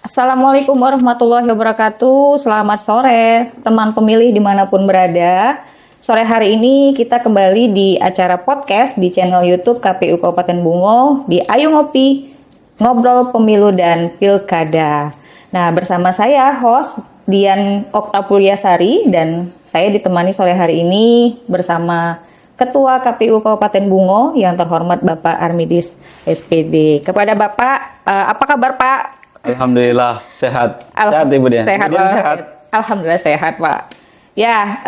Assalamualaikum warahmatullahi wabarakatuh. Selamat sore teman pemilih dimanapun berada. Sore hari ini kita kembali di acara podcast di channel YouTube KPU Kabupaten Bungo di Ayo Ngopi, Ngobrol Pemilu dan Pilkada. Nah, bersama saya host Dian Oktapuliasari dan saya ditemani sore hari ini bersama Ketua KPU Kabupaten Bungo yang terhormat Bapak Armidis SPD. Kepada Bapak, apa kabar Pak? Alhamdulillah sehat. Sehat Ibu Dian. Sehat, sehat. Alhamdulillah sehat Pak. Ya,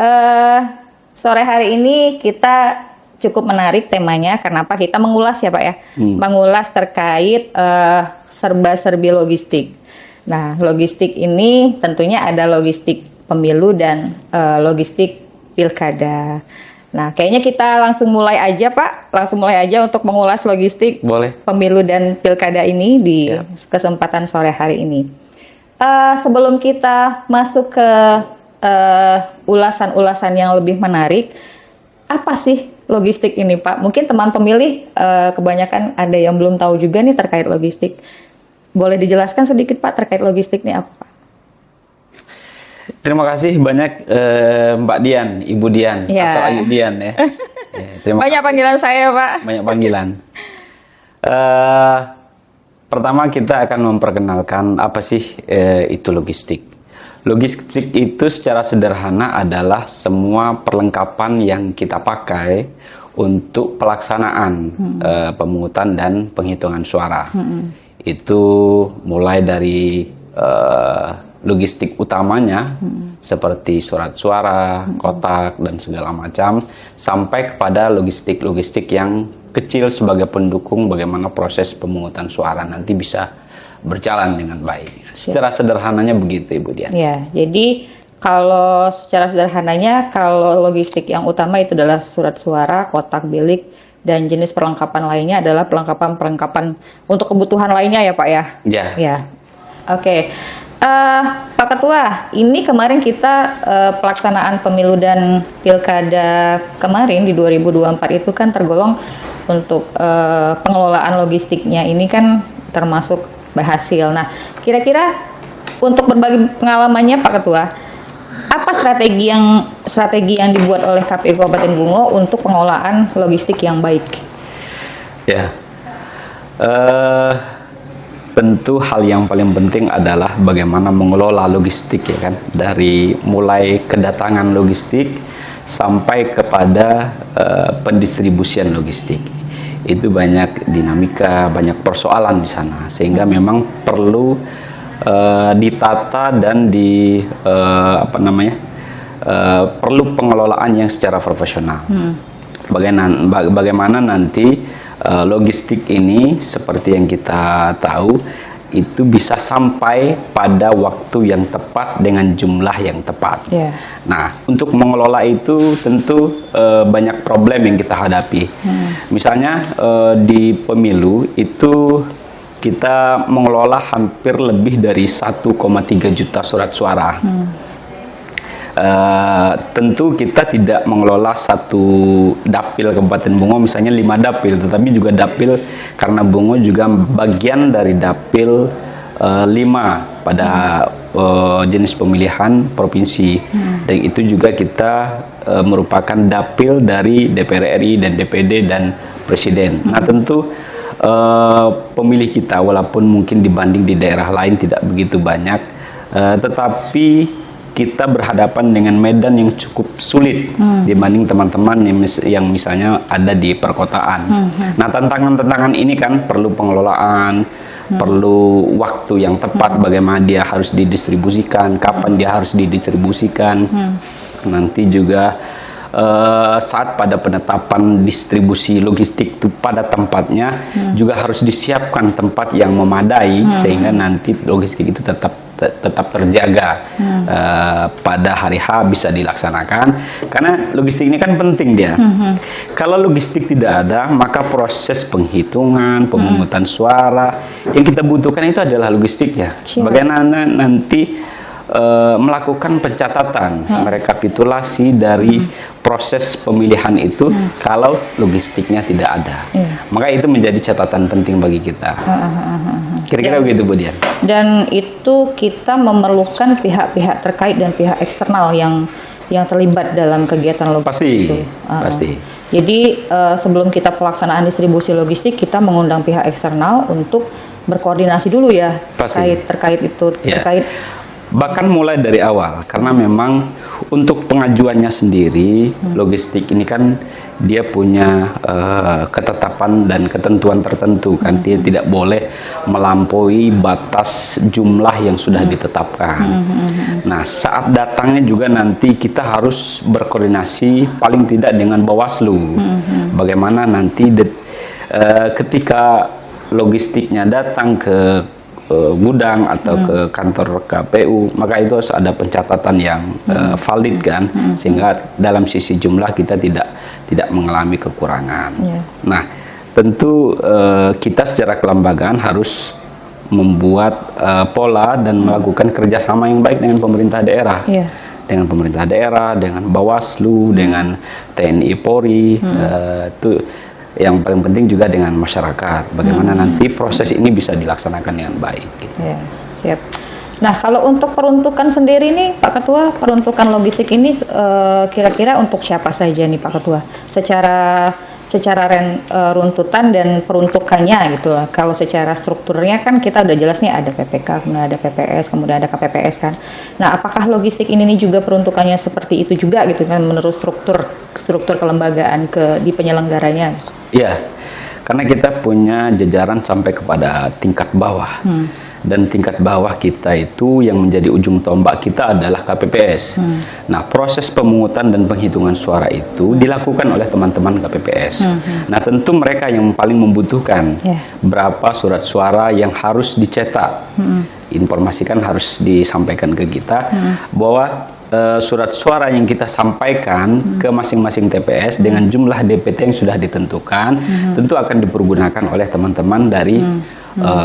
sore hari ini kita cukup menarik temanya. Kenapa kita mengulas ya Pak ya? Mengulas terkait serba-serbi logistik. Nah, logistik ini tentunya ada logistik pemilu dan logistik pilkada. Nah, kayaknya kita langsung mulai aja Pak. Langsung mulai aja untuk mengulas logistik pemilu dan pilkada ini di kesempatan sore hari ini. Sebelum kita masuk ke ulasan-ulasan yang lebih menarik, apa sih logistik ini Pak? Mungkin teman pemilih kebanyakan ada yang belum tahu juga nih terkait logistik. Boleh dijelaskan sedikit Pak terkait logistik ini apa Pak? Terima kasih banyak Mbak Dian, Ibu Dian, atau Ayu Dian ya. Banyak panggilan saya Pak. Banyak panggilan. Pertama kita akan memperkenalkan apa sih itu logistik. Logistik itu secara sederhana adalah semua perlengkapan yang kita pakai untuk pelaksanaan pemungutan dan penghitungan suara. Itu mulai dari logistik utamanya seperti surat suara, kotak, dan segala macam, sampai kepada logistik-logistik yang kecil sebagai pendukung bagaimana proses pemungutan suara nanti bisa berjalan dengan baik. Secara sederhananya begitu Ibu Dian. Ya, jadi kalau secara sederhananya, kalau logistik yang utama itu adalah surat suara, kotak bilik, dan jenis perlengkapan lainnya adalah perlengkapan untuk kebutuhan lainnya ya Pak ya? Ya. Oke. Pak Ketua, ini kemarin kita pelaksanaan pemilu dan pilkada kemarin di 2024 itu kan tergolong untuk pengelolaan logistiknya ini kan termasuk berhasil. Nah, kira-kira untuk berbagi pengalamannya Pak Ketua, apa strategi yang dibuat oleh KPU Kabupaten Bungo untuk pengelolaan logistik yang baik? Ya. Tentu hal yang paling penting adalah bagaimana mengelola logistik ya kan, dari mulai kedatangan logistik sampai kepada pendistribusian logistik. Itu banyak dinamika, banyak persoalan di sana, sehingga memang perlu ditata dan perlu pengelolaan yang secara profesional. Bagaimana nanti logistik ini seperti yang kita tahu itu bisa sampai pada waktu yang tepat dengan jumlah yang tepat. Nah, untuk mengelola itu tentu banyak problem yang kita hadapi. Misalnya di pemilu itu kita mengelola hampir lebih dari 1,3 juta surat suara. Tentu kita tidak mengelola satu dapil Kabupaten Bungo misalnya 5 dapil, tetapi juga dapil karena Bungo juga bagian dari dapil 5 pada jenis pemilihan provinsi, dan itu juga kita merupakan dapil dari DPR RI dan DPD dan Presiden. Nah, tentu pemilih kita walaupun mungkin dibanding di daerah lain tidak begitu banyak, tetapi kita berhadapan dengan medan yang cukup sulit dibanding teman-teman yang misalnya ada di perkotaan. Nah, tantangan-tantangan ini kan perlu pengelolaan, perlu waktu yang tepat, bagaimana dia harus didistribusikan, kapan dia harus didistribusikan. Nanti juga saat pada penetapan distribusi logistik itu pada tempatnya juga harus disiapkan tempat yang memadai sehingga nanti logistik itu tetap tetap terjaga pada hari H bisa dilaksanakan, karena logistik ini kan penting dia. Kalau logistik tidak ada, maka proses penghitungan, pemungutan suara yang kita butuhkan itu adalah logistiknya. Bagaimana nanti melakukan pencatatan, merekapitulasi dari proses pemilihan itu kalau logistiknya tidak ada. Maka itu menjadi catatan penting bagi kita. Kira-kira begitu, Bu Dian. Dan itu kita memerlukan pihak-pihak terkait dan pihak eksternal yang terlibat dalam kegiatan logistik itu. Pasti. Jadi sebelum kita pelaksanaan distribusi logistik, kita mengundang pihak eksternal untuk berkoordinasi dulu ya terkait itu, terkait bahkan mulai dari awal, karena memang untuk pengajuannya sendiri logistik ini kan dia punya ketetapan dan ketentuan tertentu kan, dia tidak boleh melampaui batas jumlah yang sudah ditetapkan. Nah, saat datangnya juga nanti kita harus berkoordinasi paling tidak dengan Bawaslu. Bagaimana nanti ketika logistiknya datang ke gudang atau ke kantor KPU, maka itu harus ada pencatatan yang valid kan, sehingga dalam sisi jumlah kita tidak mengalami kekurangan. Nah, tentu kita secara kelembagaan harus membuat pola dan melakukan kerjasama yang baik dengan pemerintah daerah. Dengan pemerintah daerah, dengan Bawaslu, dengan TNI Polri, itu yang paling penting juga dengan masyarakat. Bagaimana nanti proses ini bisa dilaksanakan dengan baik. Gitu. Ya, siap. Nah, kalau untuk peruntukan sendiri nih, Pak Ketua, peruntukan logistik ini kira-kira untuk siapa saja nih, Pak Ketua? Secara runtutan dan peruntukannya gitu lah. Kalau secara strukturnya kan kita udah jelas nih ada PPK, kemudian ada PPS, kemudian ada KPPS kan. Nah, apakah logistik ini nih juga peruntukannya seperti itu juga gitu kan menurut struktur kelembagaan di penyelenggaranya? Iya, karena kita punya jajaran sampai kepada tingkat bawah. Dan tingkat bawah kita itu yang menjadi ujung tombak kita adalah KPPS. Nah, proses pemungutan dan penghitungan suara itu dilakukan oleh teman-teman KPPS. Nah, tentu mereka yang paling membutuhkan berapa surat suara yang harus dicetak. Informasikan harus disampaikan ke kita bahwa surat suara yang kita sampaikan ke masing-masing TPS dengan jumlah DPT yang sudah ditentukan tentu akan dipergunakan oleh teman-teman dari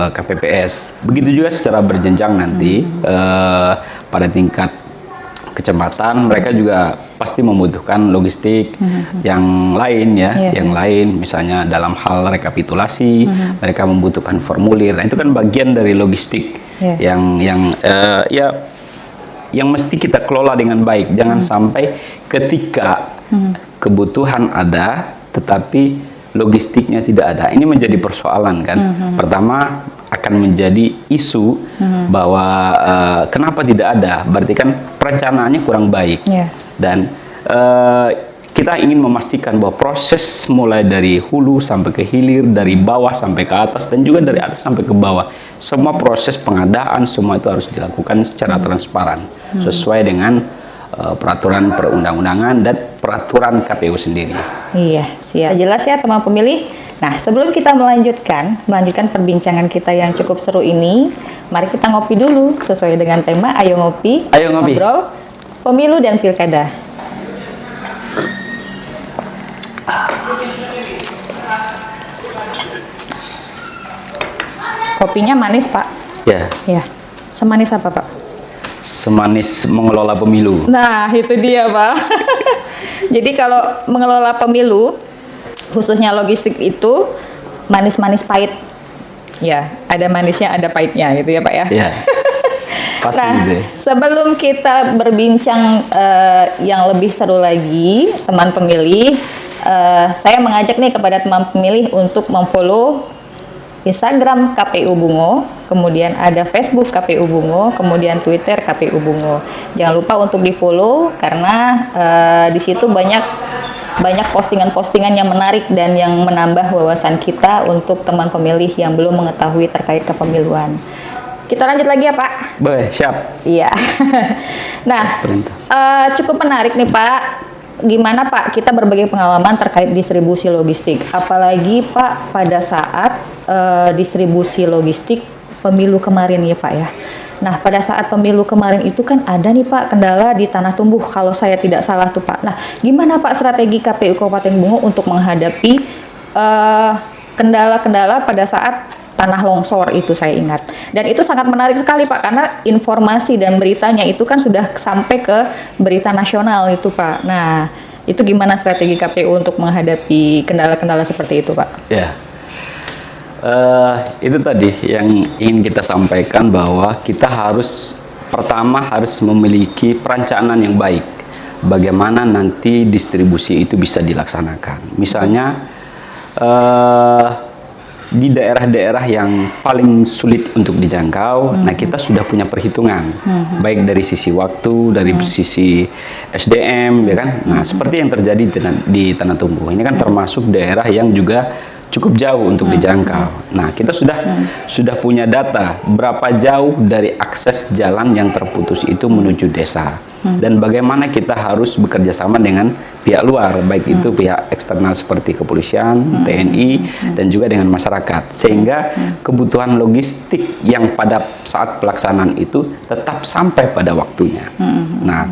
KPPS. Begitu juga secara berjenjang nanti pada tingkat kecamatan mereka juga pasti membutuhkan logistik yang lain ya, yang lain misalnya dalam hal rekapitulasi mereka membutuhkan formulir. Nah, itu kan bagian dari logistik yang mesti kita kelola dengan baik. Jangan sampai ketika kebutuhan ada tetapi logistiknya tidak ada. Ini menjadi persoalan kan. Pertama akan menjadi isu bahwa kenapa tidak ada? Berarti kan perencanaannya kurang baik. Dan kita ingin memastikan bahwa proses mulai dari hulu sampai ke hilir, dari bawah sampai ke atas, dan juga dari atas sampai ke bawah, semua proses pengadaan semua itu harus dilakukan secara transparan sesuai dengan peraturan perundang-undangan dan peraturan KPU sendiri. Iya, siap. Jelas ya teman pemilih. Nah, sebelum kita melanjutkan perbincangan kita yang cukup seru ini, mari kita ngopi dulu sesuai dengan tema Ayo Ngopi. Ayo ngopi. Ngobrol pemilu dan pilkada. Kopinya manis, Pak. Ya. Ya. Semanis apa, Pak? Semanis mengelola pemilu. Nah, itu dia, Pak. Jadi kalau mengelola pemilu, khususnya logistik itu manis-manis pahit. Ya, ada manisnya, ada pahitnya gitu ya, Pak ya. Iya. Pasti nah, gitu. Sebelum kita berbincang yang lebih seru lagi, teman pemilih, saya mengajak nih kepada teman pemilih untuk memfollow Instagram KPU Bungo, kemudian ada Facebook KPU Bungo, kemudian Twitter KPU Bungo. Jangan lupa untuk di-follow karena di situ banyak postingan-postingan yang menarik dan yang menambah wawasan kita untuk teman pemilih yang belum mengetahui terkait kepemiluan. Kita lanjut lagi ya, Pak? Boleh, siap. Iya. Nah, cukup menarik nih, Pak. Gimana Pak, kita berbagi pengalaman terkait distribusi logistik. Apalagi Pak, pada saat distribusi logistik pemilu kemarin ya Pak ya. Nah, pada saat pemilu kemarin itu kan ada nih Pak kendala di tanah tumbuh kalau saya tidak salah tuh Pak. Nah, gimana Pak strategi KPU Kabupaten Bungo untuk menghadapi kendala-kendala pada saat tanah longsor itu, saya ingat. Dan itu sangat menarik sekali Pak karena informasi dan beritanya itu kan sudah sampai ke berita nasional itu Pak. Nah, itu gimana strategi KPU untuk menghadapi kendala-kendala seperti itu Pak? Ya. Itu tadi yang ingin kita sampaikan bahwa kita pertama harus memiliki perencanaan yang baik bagaimana nanti distribusi itu bisa dilaksanakan. Misalnya di daerah-daerah yang paling sulit untuk dijangkau, nah kita sudah punya perhitungan baik dari sisi waktu, dari sisi SDM, ya kan. Nah, seperti yang terjadi di Tanah Tumbuh ini kan termasuk daerah yang juga cukup jauh untuk dijangkau. Nah, kita sudah punya data berapa jauh dari akses jalan yang terputus itu menuju desa. Dan bagaimana kita harus bekerja sama dengan pihak luar, baik itu pihak eksternal seperti kepolisian, TNI, dan juga dengan masyarakat. Sehingga kebutuhan logistik yang pada saat pelaksanaan itu tetap sampai pada waktunya. Nah,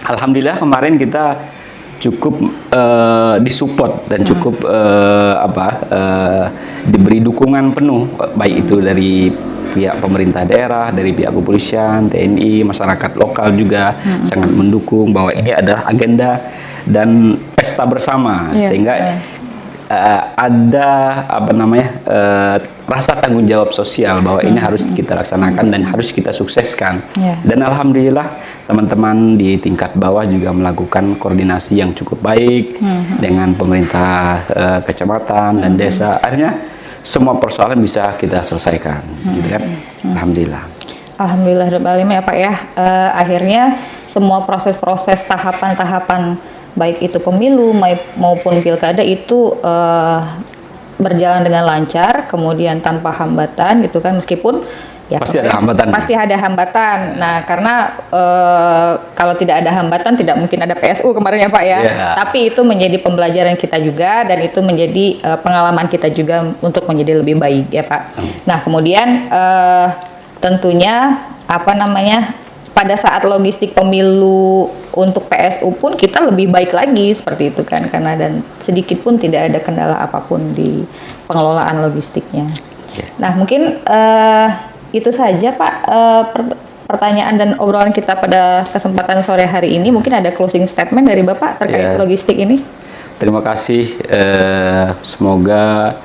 alhamdulillah kemarin kita cukup disupport dan cukup diberi dukungan penuh, baik itu dari pihak pemerintah daerah, dari pihak kepolisian, TNI, masyarakat lokal juga sangat mendukung bahwa ini adalah agenda dan pesta bersama, sehingga ada rasa tanggung jawab sosial bahwa ini harus kita laksanakan dan harus kita sukseskan. Dan alhamdulillah teman-teman di tingkat bawah juga melakukan koordinasi yang cukup baik dengan pemerintah kecamatan dan desa. Akhirnya semua persoalan bisa kita selesaikan, gitu kan? Alhamdulillah. Alhamdulillah ya Pak ya. Akhirnya semua proses-proses tahapan-tahapan baik itu pemilu maupun pilkada itu berjalan dengan lancar, kemudian tanpa hambatan gitu kan, meskipun ya pasti ada hambatan. Pasti ada hambatan. Nah, karena kalau tidak ada hambatan tidak mungkin ada PSU kemarin ya Pak ya. Tapi itu menjadi pembelajaran kita juga dan itu menjadi pengalaman kita juga untuk menjadi lebih baik ya Pak. Nah, kemudian tentunya pada saat logistik pemilu untuk PSU pun kita lebih baik lagi seperti itu kan, karena dan sedikit pun tidak ada kendala apapun di pengelolaan logistiknya. Nah, mungkin itu saja Pak pertanyaan dan obrolan kita pada kesempatan sore hari ini. Mungkin ada closing statement dari Bapak terkait logistik ini. Terima kasih. Semoga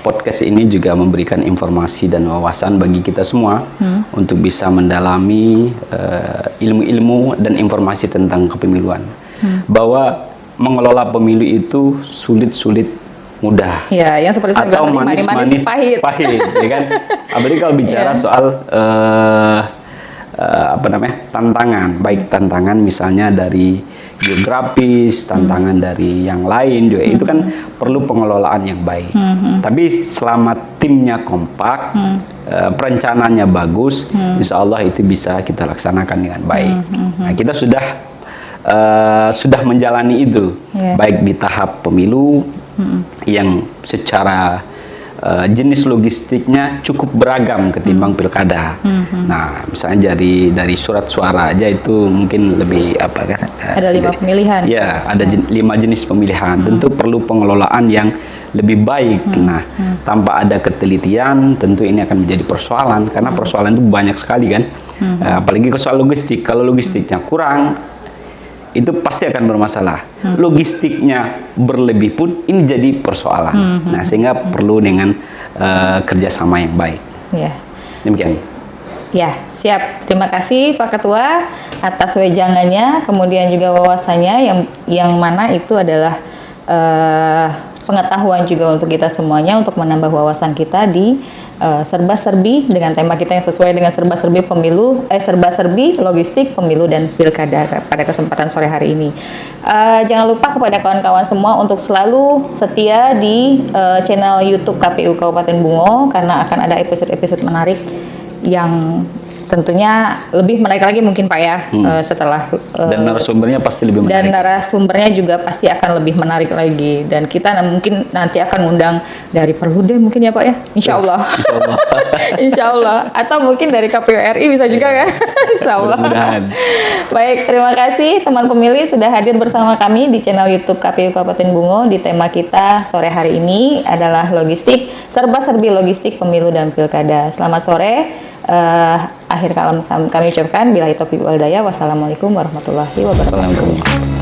podcast ini juga memberikan informasi dan wawasan bagi kita semua untuk bisa mendalami ilmu-ilmu dan informasi tentang kepemiluan. Bahwa mengelola pemilu itu sulit-sulit mudah. Ya, yang seperti saya atau bilang tadi, manis-manis pahit, ya kan? Apalagi kalau bicara soal tantangan, baik tantangan misalnya dari geografis, tantangan dari yang lain juga itu kan perlu pengelolaan yang baik. Tapi selama timnya kompak, perencanaannya bagus, insya Allah itu bisa kita laksanakan dengan baik. Nah, kita sudah menjalani itu, baik di tahap pemilu yang secara jenis logistiknya cukup beragam ketimbang pilkada. Nah, misalnya dari surat suara aja itu mungkin lebih ada 5 pemilihan. Ya, ada 5 jenis pemilihan. Tentu perlu pengelolaan yang lebih baik. Nah, tanpa ada ketelitian, tentu ini akan menjadi persoalan karena persoalan itu banyak sekali kan. Apalagi soal logistik. Kalau logistiknya kurang, itu pasti akan bermasalah. Logistiknya berlebih pun ini jadi persoalan. Nah, sehingga perlu dengan kerjasama yang baik. Demikian. Ya, siap. Terima kasih Pak Ketua atas wejangannya, kemudian juga wawasannya yang mana itu adalah pengetahuan juga untuk kita semuanya untuk menambah wawasan kita di serba-serbi dengan tema kita yang sesuai dengan serba-serbi logistik pemilu dan pilkada pada kesempatan sore hari ini. Jangan lupa kepada kawan-kawan semua untuk selalu setia di channel YouTube KPU Kabupaten Bungo karena akan ada episode-episode menarik yang tentunya lebih menarik lagi mungkin Pak ya setelah Dan narasumbernya pasti lebih dan menarik. narasumbernya juga pasti akan lebih menarik lagi, dan kita mungkin nanti akan undang dari Perludem mungkin ya Pak ya, Insya Allah. Insya Allah. Insya Allah, atau mungkin dari KPU RI bisa juga kan. Insya Allah. Mudah-mudahan. Baik, terima kasih teman pemilih sudah hadir bersama kami di channel YouTube KPU Kabupaten Bungo. Di tema kita sore hari ini adalah logistik, serba-serbi logistik pemilu dan pilkada. Selamat sore. Akhir kalam kami ucapkan billahi taufiq wal hidayah. Wassalamualaikum warahmatullahi wabarakatuh. Assalamualaikum.